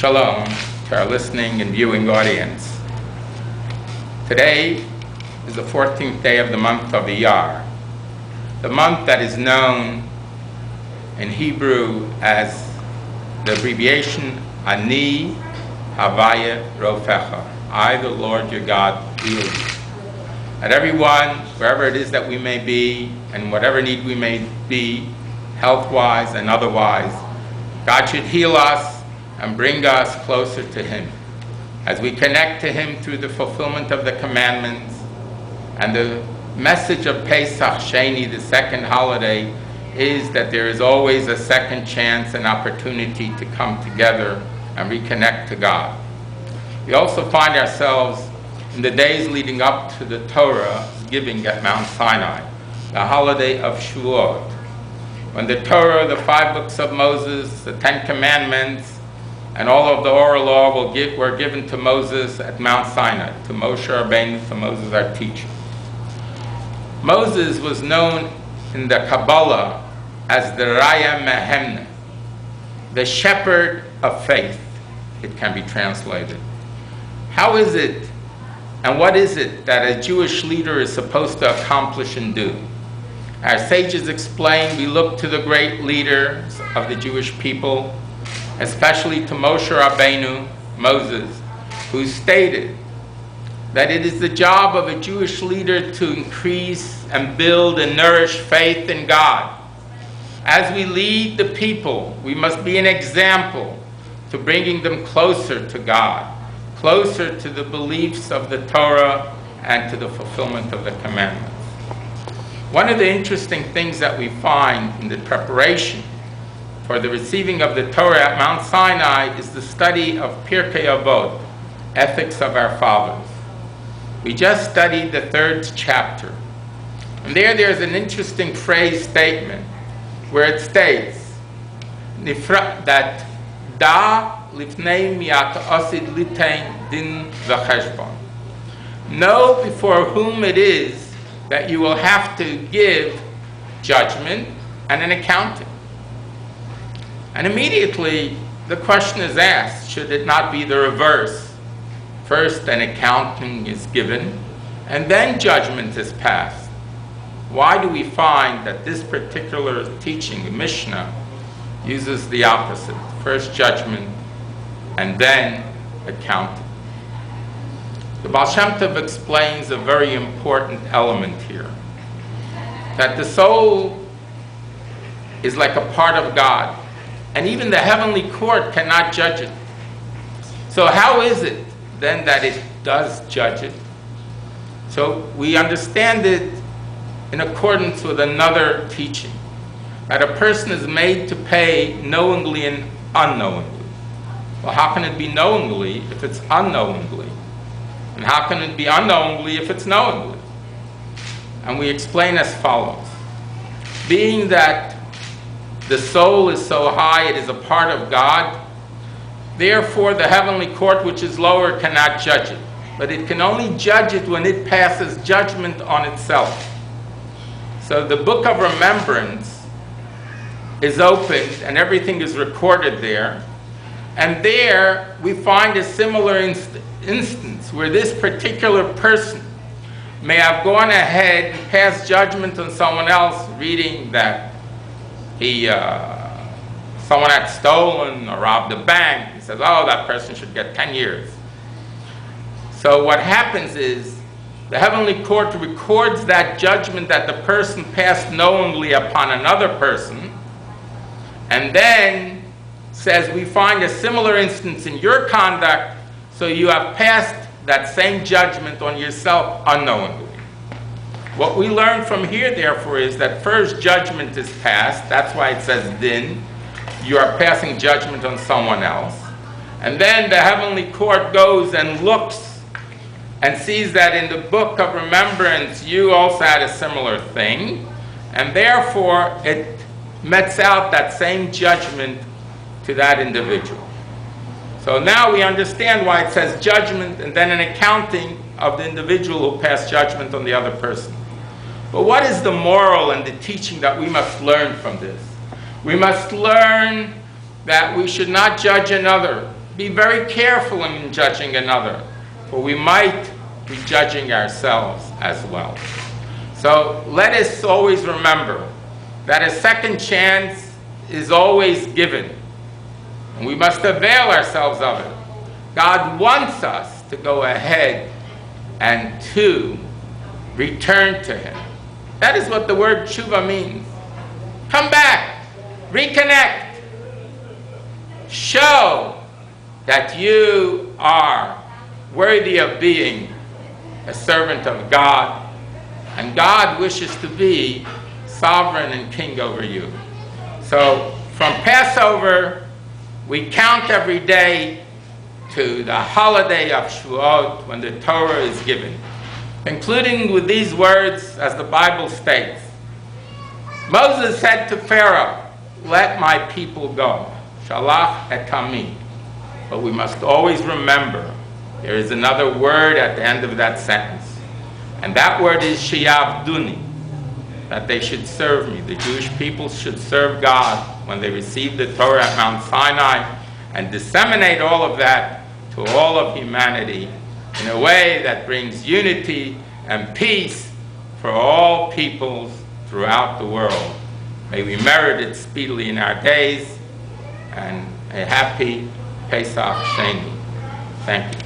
Shalom to our listening and viewing audience. Today is the 14th day of the month of Iyar, the month that is known in Hebrew as the abbreviation Ani Havaya Rofecha. I, the Lord your God, heal you. That everyone, wherever it is that we may be, and whatever need we may be, health-wise and otherwise, God should heal us and bring us closer to Him. As we connect to Him through the fulfillment of the commandments, and the message of Pesach, Sheini, the second holiday, is that there is always a second chance and opportunity to come together and reconnect to God. We also find ourselves in the days leading up to the Torah giving at Mount Sinai, the holiday of Shavuot, when the Torah, the 5 books of Moses, the 10 commandments, and all of the oral law were given to Moses at Mount Sinai, to Moshe Rabbeinu, to Moses our teacher. Moses was known in the Kabbalah as the Raya Mehemne, the shepherd of faith, it can be translated. How is it, and what is it that a Jewish leader is supposed to accomplish and do? Our sages explain, we look to the great leaders of the Jewish people, especially to Moshe Rabbeinu, Moses, who stated that it is the job of a Jewish leader to increase and build and nourish faith in God. As we lead the people, we must be an example to bringing them closer to God, closer to the beliefs of the Torah and to the fulfillment of the commandments. One of the interesting things that we find in the preparation for the receiving of the Torah at Mount Sinai is the study of Pirkei Avot, Ethics of Our Fathers. We just studied the 3rd chapter. And there's an interesting phrase statement where it states that Da lifnei miat osid litein din v'cheshbon. Know before whom it is that you will have to give judgment and an accounting. And immediately the question is asked, should it not be the reverse? First an accounting is given, and then judgment is passed. Why do we find that this particular teaching, the Mishnah, uses the opposite? First judgment, and then accounting. The Baal Shem Tov explains a very important element here, that the soul is like a part of God, and even the heavenly court cannot judge it. So how is it then that it does judge it? So we understand it in accordance with another teaching, that a person is made to pay knowingly and unknowingly. Well, how can it be knowingly if it's unknowingly? And how can it be unknowingly if it's knowingly? And we explain as follows. Being that the soul is so high, it is a part of God, therefore the heavenly court, which is lower, cannot judge it. But it can only judge it when it passes judgment on itself. So the book of remembrance is opened and everything is recorded there. And there we find a similar instance where this particular person may have gone ahead and passed judgment on someone else, reading that someone had stolen or robbed a bank. He says, oh, that person should get 10 years. So what happens is the heavenly court records that judgment that the person passed knowingly upon another person, and then says, we find a similar instance in your conduct, so you have passed that same judgment on yourself unknowingly. What we learn from here, therefore, is that first judgment is passed. That's why it says din. You are passing judgment on someone else. And then the heavenly court goes and looks and sees that in the book of remembrance you also had a similar thing. And therefore, it mets out that same judgment to that individual. So now we understand why it says judgment and then an accounting of the individual who passed judgment on the other person. But what is the moral and the teaching that we must learn from this? We must learn that we should not judge another be very careful in judging another, for we might be judging ourselves as well. So let us always remember that a second chance is always given, and we must avail ourselves of it. God wants us to go ahead and to return to Him. That is what the word tshuva means. Come back, reconnect, show that you are worthy of being a servant of God, and God wishes to be sovereign and king over you. So from Passover, we count every day to the holiday of Shavuot, when the Torah is given, including with these words, as the Bible states. Moses said to Pharaoh, "Let my people go. Shalach et ami." But we must always remember there is another word at the end of that sentence, and that word is sheyavduni, that they should serve me. The Jewish people should serve God when they receive the Torah at Mount Sinai and disseminate all of that to all of humanity in a way that brings unity and peace for all peoples throughout the world. May we merit it speedily in our days, and a happy Pesach Sheini. Thank you.